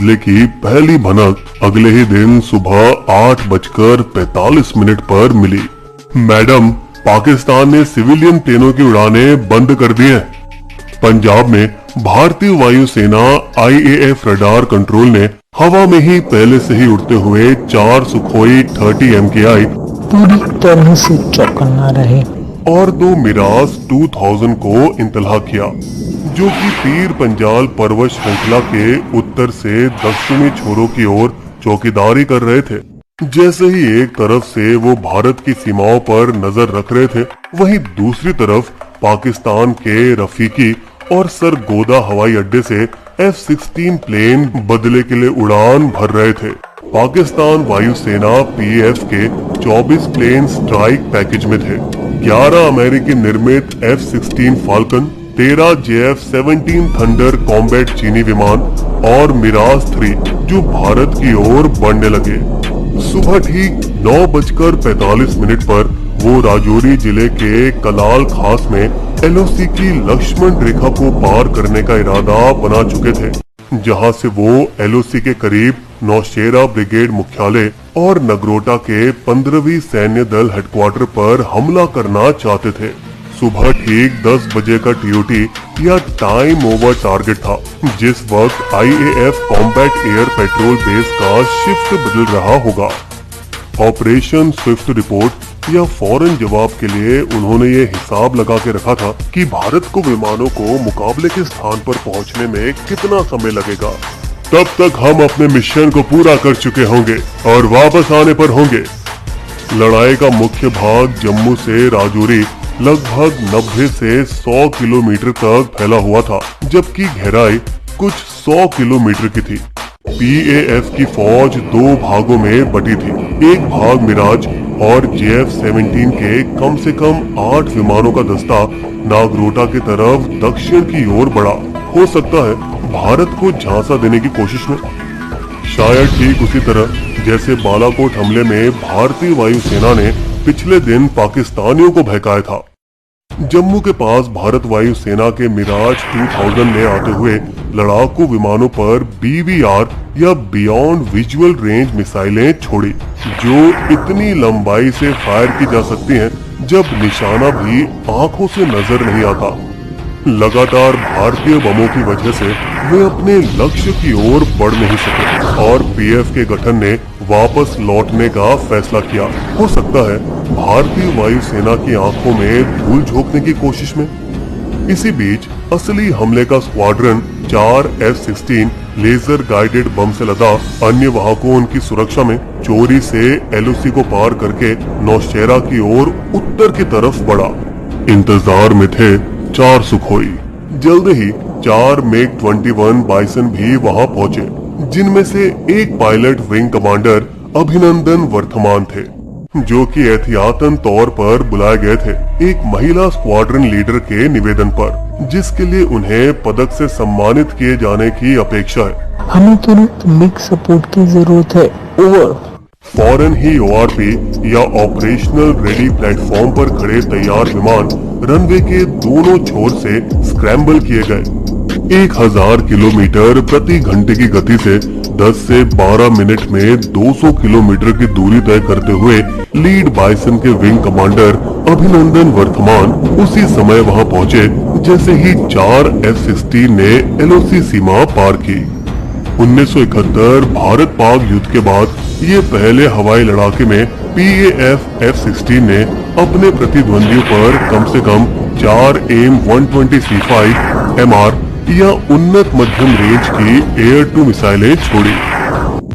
बदले की पहली भनक अगले ही दिन सुबह 8:45 पर मिली। मैडम, पाकिस्तान ने सिविलियन प्लेनों की उड़ानें बंद कर दी हैं। पंजाब में भारतीय वायुसेना IAF रडार कंट्रोल ने हवा में ही पहले से ही उड़ते हुए 4 सुखोई 30 MKI पूरी तरह से चौकन्ना रहे और 2 मिराज 2000 को इंतला किया, जो कि तीर पंजाल पर्वत श्रृंखला के उत्तर से दक्षिणी छोरों की ओर चौकीदारी कर रहे थे। जैसे ही एक तरफ से वो भारत की सीमाओं पर नजर रख रहे थे, वहीं दूसरी तरफ पाकिस्तान के रफीकी और सरगोदा हवाई अड्डे से F-16 प्लेन बदले के लिए उड़ान भर रहे थे। पाकिस्तान वायुसेना PAF के 24 प्लेन स्ट्राइक पैकेज में थे। 11 अमेरिकी निर्मित F-16 falcon, 13 JF-17 thunder combat चीनी विमान और मिराज 3 जो भारत की ओर बढ़ने लगे। सुबह ठीक 9:45 पर वो राजौरी जिले के कलाल खास में LOC की लक्ष्मण रेखा को पार करने का इरादा बना चुके थे, जहां से वो LOC के करीब नौशेरा ब्रिगेड मुख्यालय और नगरोटा के 15वीं सैन्य दल हेडक्वार्टर पर हमला करना चाहते थे। सुबह ठीक 10 बजे का TOT या टाइम ओवर टारगेट था, जिस वक्त IAF combat air petrol base का शिफ्ट बदल रहा होगा। ऑपरेशन स्विफ्ट रिपोर्ट या फौरन जवाब के लिए उन्होंने ये हिसाब लगा के रखा था कि भारत को विमानों को मुकाबले के स्थान पर पहुंचने में कितना समय लगेगा। तब तक हम अपने मिशन को पूरा कर चुके होंगे और वापस आने पर होंगे। लड़ाई का मुख्य भाग जम्मू से राजौरी लगभग 90 से 100 किलोमीटर तक फैला हुआ था, जबकि गहराई कुछ 100 किलोमीटर की थी। PAF की फौज 2 भागों में बटी थी। एक भाग मिराज और JF-17 के कम से कम 8 विमानों का दस्ता नागरोटा की तरफ दक्षिण की ओर बढ़ा। हो सकता है भारत को झांसा देने की कोशिश में। शायद ठीक उसी तरह जैसे बालाकोट हमले में भारतीय वायुसेना ने पिछले दिन पाकिस्तानियों को बहकाया था। जम्मू के पास भारत वायुसेना के मिराज 2000 ने आते हुए लड़ाकू विमानों पर BVR या बियॉन्ड विजुअल रेंज मिसाइलें छोड़ी, जो इतनी लंबाई से फायर की जा सकती हैं जब निशाना भी आंखों से नजर नहीं आता। लगातार भारतीय बमों की वजह से वे अपने लक्ष्य की ओर बढ़ नहीं सके और PAF के गठन ने वापस लौटने का फैसला किया। हो सकता है भारतीय वायुसेना की आंखों में धूल झोंकने की कोशिश में। इसी बीच असली हमले का squadron 4 F-16 laser guided bomb से लदा अन्य वाहकों उनकी सुरक्षा में चोरी से LOC को पार करके नौशेरा की ओर उत्तर की तरफ बढ़ा। इंतजार में थे 4 सुखोई। जल्द ही 4 MiG-21 बाइसन भी वहां पहुंचे, जिनमें से एक pilot wing commander Abhinandan Varthaman थे, जो कि एहतियातन तौर पर बुलाए गए थे एक महिला स्क्वाड्रन लीडर के निवेदन पर, जिसके लिए उन्हें पदक से सम्मानित किए जाने की अपेक्षा है। हमें तुरंत मिग सपोर्ट की जरूरत है। ओवर। फौरन ही ORP या ऑपरेशनल रेडी प्लेटफॉर्म पर खड़े तैयार विमान रनवे के दोनों छोर से स्क्रैम्बल किए गए। 1000 किलोमीटर प्रति घंटे की गति से 10 से 12 मिनट में 200 किलोमीटर की दूरी तय करते हुए लीड बाइसन के विंग कमांडर अभिनंदन वर्धमान उसी समय वहां पहुंचे जैसे ही 4 F-16 ने LOC सीमा पार की। 1971 भारत पाक युद्ध के बाद ये पहले हवाई लड़ाके में PAF F-16 ने अपने प्रतिद्वंदियों पर कम से कम 4 AIM-120C5 MR या उन्नत मध्यम रेंज की एयर टू मिसाइलें छोड़ी।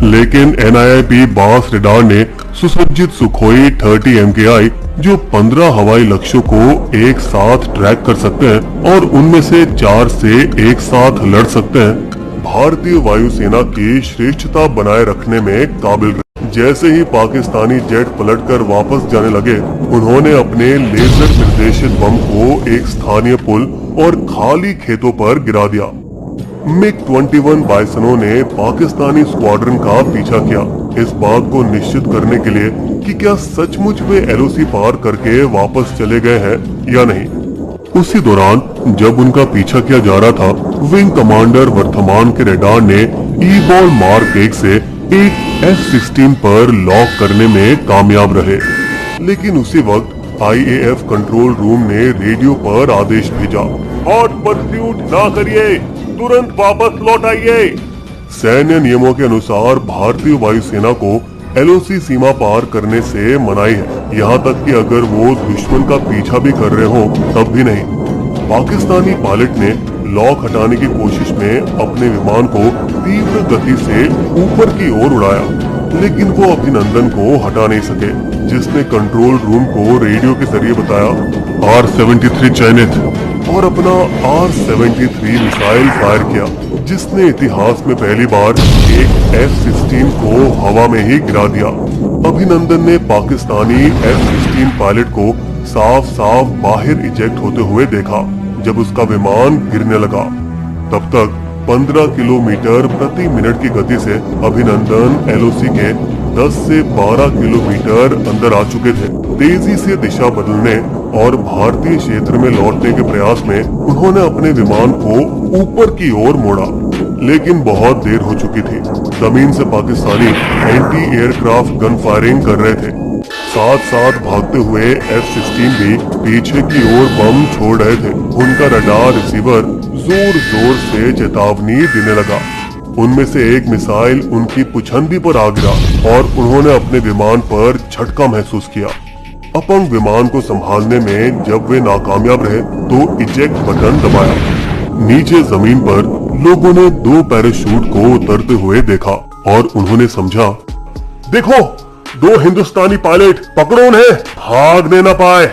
लेकिन NIIP बास रडार ने सुसज्जित सुखोई 30 MKI जो 15 हवाई लक्ष्यों को एक साथ ट्रैक कर सकते हैं और उनमें से 4 से एक साथ लड़ सकते हैं, भारतीय वायुसेना की श्रेष्ठता बनाए रखने में काबिल रहे। जैसे ही पाकिस्तानी जेट पलटकर वापस जाने लगे, उन्होंने अपने लेजर निर्देशित बम को एक स्थानीय पुल और खाली खेतों पर गिरा दिया। MiG-21 बाइसनों ने पाकिस्तानी स्क्वाड्रन का पीछा किया, इस बात को निश्चित करने के लिए कि क्या सचमुच वे LOC पार करके वापस चले गए हैं या नहीं। उसी दौरान जब उनका पीछा किया जा रहा था, विंग कमांडर वर्धमान के रडार ने ई बॉल मार्क 1 से एक F-16 पर लॉक करने में कामयाब रहे। लेकिन उसी वक्त IAF कंट्रोल रूम ने रेडियो पर आदेश भेजा, हॉट परस्यूट ना करिए, तुरंत वापस लौट आइए। सैन्य नियमों के अनुसार भारतीय वायुसेना को LOC सीमा पार करने से मनाही है, यहाँ तक कि अगर वो दुश्मन का पीछा भी कर रहे हो तब भी नहीं। पाकिस्तानी पायलट ने लॉक हटाने की कोशिश में अपने विमान को तीव्र गति से ऊपर की ओर उड़ाया, लेकिन वो अभिनंदन को हटा नहीं सके, जिसने कंट्रोल रूम को रेडियो के जरिए बताया R-73 चयनित, और अपना R-73 मिसाइल फायर किया, जिसने इतिहास में पहली बार एक F-16 को हवा में ही गिरा दिया। अभिनंदन ने पाकिस्तानी F-16 पायलट को साफ साफ बाहर इजेक्ट होते हुए देखा जब उसका विमान गिरने लगा। तब तक 15 किलोमीटर प्रति मिनट की गति से अभिनंदन LOC के 10 से 12 किलोमीटर अंदर आ चुके थे। तेजी से दिशा बदलने और भारतीय क्षेत्र में लौटने के प्रयास में उन्होंने अपने विमान को ऊपर की ओर मोड़ा, लेकिन बहुत देर हो चुकी थी। जमीन से Pakistani anti aircraft gun firing कर रहे थे। साथ साथ भागते हुए F-16 भी पीछे की ओर बम छोड़ रहे थे। उनका रडार रिसीवर जोर जोर से चेतावनी देने लगा। उनमें से एक मिसाइल उनकी पुछंदी पर आ गिरा और उन्होंने अपने विमान पर झटका महसूस किया। अपंग विमान को संभालने में जब वे नाकामयाब रहे तो इजेक्ट बटन दबाया। नीचे जमीन पर लोगों ने 2 पैराशूट को उतरते हुए देखा और उन्होंने समझा, देखो 2 हिंदुस्तानी पायलट, पकड़ो उन्हें, भागने न पाए।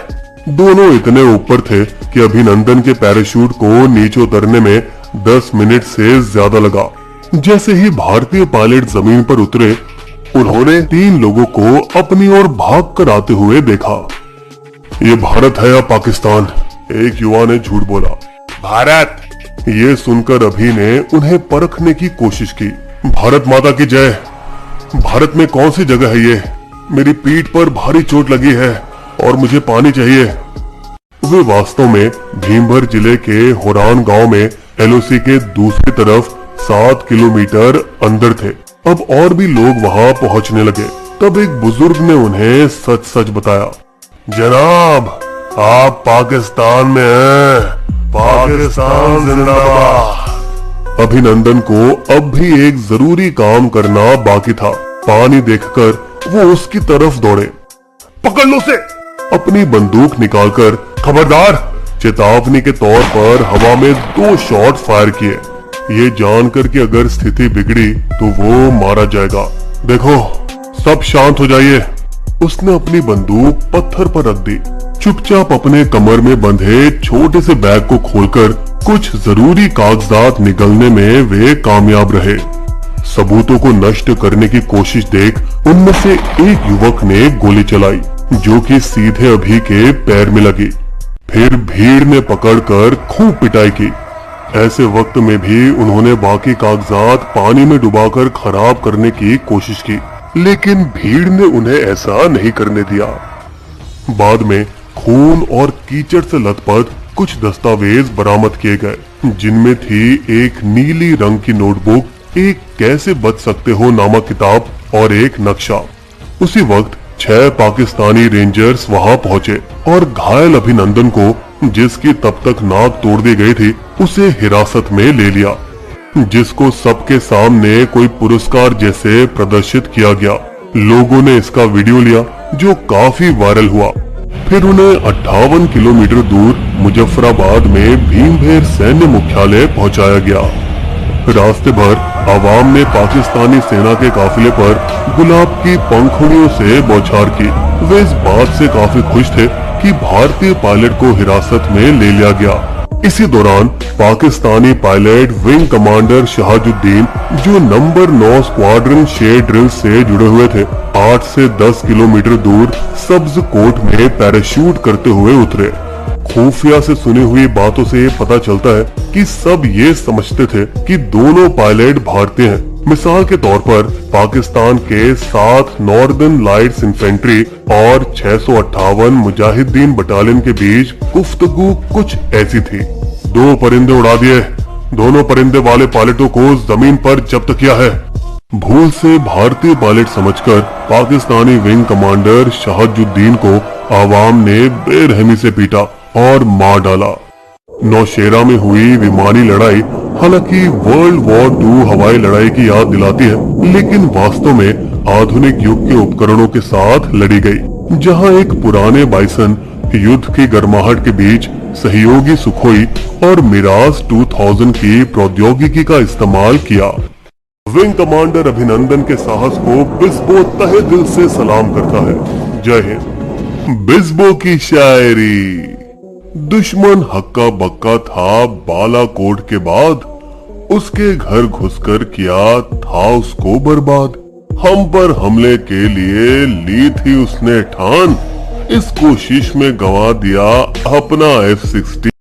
दोनों इतने ऊपर थे कि अभिनंदन के पैराशूट को नीचे उतरने में 10 मिनट से ज्यादा लगा। जैसे ही भारतीय पायलट जमीन पर उतरे, उन्होंने 3 लोगों को अपनी ओर भाग कर आते हुए देखा। ये भारत है या पाकिस्तान? एक युवा ने झूठ बोला। भारत। ये सुनकर अभी ने उन्हें परखने की कोशिश की। भारत माता की जय। भारत में कौन सी जगह है ये? मेरी पीठ पर भारी चोट लगी है और मुझे पानी चाहिए। वे वास्तव में भीमभर जिले के होरान गांव में LOC के दूसरी तरफ 7 किलोमीटर अंदर थे। अब और भी लोग वहां पहुंचने लगे। तब एक बुजुर्ग ने उन्हें सच सच बताया, जनाब आप पाकिस्तान में हैं। पाकिस्तान जिंदाबाद। अभिनंदन को अब भी एक जरूरी काम करना बाकी था। पानी देखकर वो उसकी तरफ दौड़े। पकड़ लो उसे। अपनी बंदूक निकालकर खबरदार, चेतावनी के तौर पर हवा में 2 शॉट फायर किए, ये जानकर कि अगर स्थिति बिगड़ी तो वो मारा जाएगा। देखो सब शांत हो जाइए। उसने अपनी बंदूक पत्थर पर रख दी। चुपचाप अपने कमर में बंधे छोटे से बैग को खोलकर कुछ जरूरी कागजात निगलने में वे कामयाब रहे। सबूतों को नष्ट करने की कोशिश देख उनमें से एक युवक ने गोली चलाई, जो कि सीधे अभी के पैर में लगी। फिर भीड़ ने पकड़कर खूब पिटाई की। ऐसे वक्त में भी उन्होंने बाकी कागजात पानी में डुबाकर खराब करने की कोशिश की, लेकिन भीड़ ने उन्हें ऐसा नहीं करने दिया। बाद में खून और कीचड़ से लथपथ कुछ दस्तावेज बरामद किए गए, जिनमें थी एक नीली रंग की नोटबुक, एक कैसे बच सकते हो नामक किताब और एक नक्शा। उसी वक्त 6 पाकिस्तानी रेंजर्स वहां पहुंचे और घायल अभिनंदन को, जिसकी तब तक नाक तोड़ दी गई थी, उसे हिरासत में ले लिया, जिसको सबके सामने कोई पुरस्कार जैसे प्रदर्शित किया गया। लोगों ने इसका वीडियो लिया जो काफी वायरल हुआ। फिर उन्हें 58 किलोमीटर दूर मुजफ्फराबाद में भीमभेर सैन्य मुख्यालय पहुंचाया गया। रास्ते भर आवाम ने पाकिस्तानी सेना के काफिले पर गुलाब की पंखुड़ियों से बौछार की। वे इस बात से काफी खुश थे कि भारतीय पायलट को हिरासत में ले लिया गया। इसी दौरान पाकिस्तानी पायलट विंग कमांडर शहाजुद्दीन, जो नंबर 9 स्क्वाड्रन शेर ड्रिल से जुड़े हुए थे, 8 से 10 किलोमीटर दूर सब्ज कोट में पैराशूट करते हुए उतरे। खुफिया से सुनी हुई बातों से ये पता चलता है कि सब ये समझते थे कि दोनों पायलट भारतीय हैं। मिसाल के तौर पर पाकिस्तान के 7 नॉर्दर्न लाइट्स इन्फेंट्री और 658 मुजाहिदीन बटालियन के बीच गुफ्तगू कुछ ऐसी थी। 2 परिंदे उड़ा दिए, दोनों परिंदे वाले पायलटों को जमीन पर जब्त किया है। भूल से भारतीय पायलट समझकर पाकिस्तानी विंग कमांडर शहाजुद्दीन को आवाम ने बेरहमी से पीटा और मार डाला। नौशेरा में हुई विमानी लड़ाई हालांकि वर्ल्ड वॉर 2 हवाई लड़ाई की याद दिलाती है, लेकिन वास्तव में आधुनिक युग के उपकरणों के साथ लड़ी गई, जहां एक पुराने बाइसन युद्ध की गर्माहट के बीच सहयोगी सुखोई और मिराज 2000 की प्रौद्योगिकी का इस्तेमाल किया। विंग कमांडर अभिनंदन के साहस को बिस्बो तहे दिल से सलाम करता है। जय हिंद। बिस्बो की शायरी। दुश्मन हक्का बक्का था बालाकोट के बाद, उसके घर घुसकर किया था उसको बर्बाद। हम पर हमले के लिए ली थी उसने ठान, इस कोशिश में गंवा दिया अपना F-16।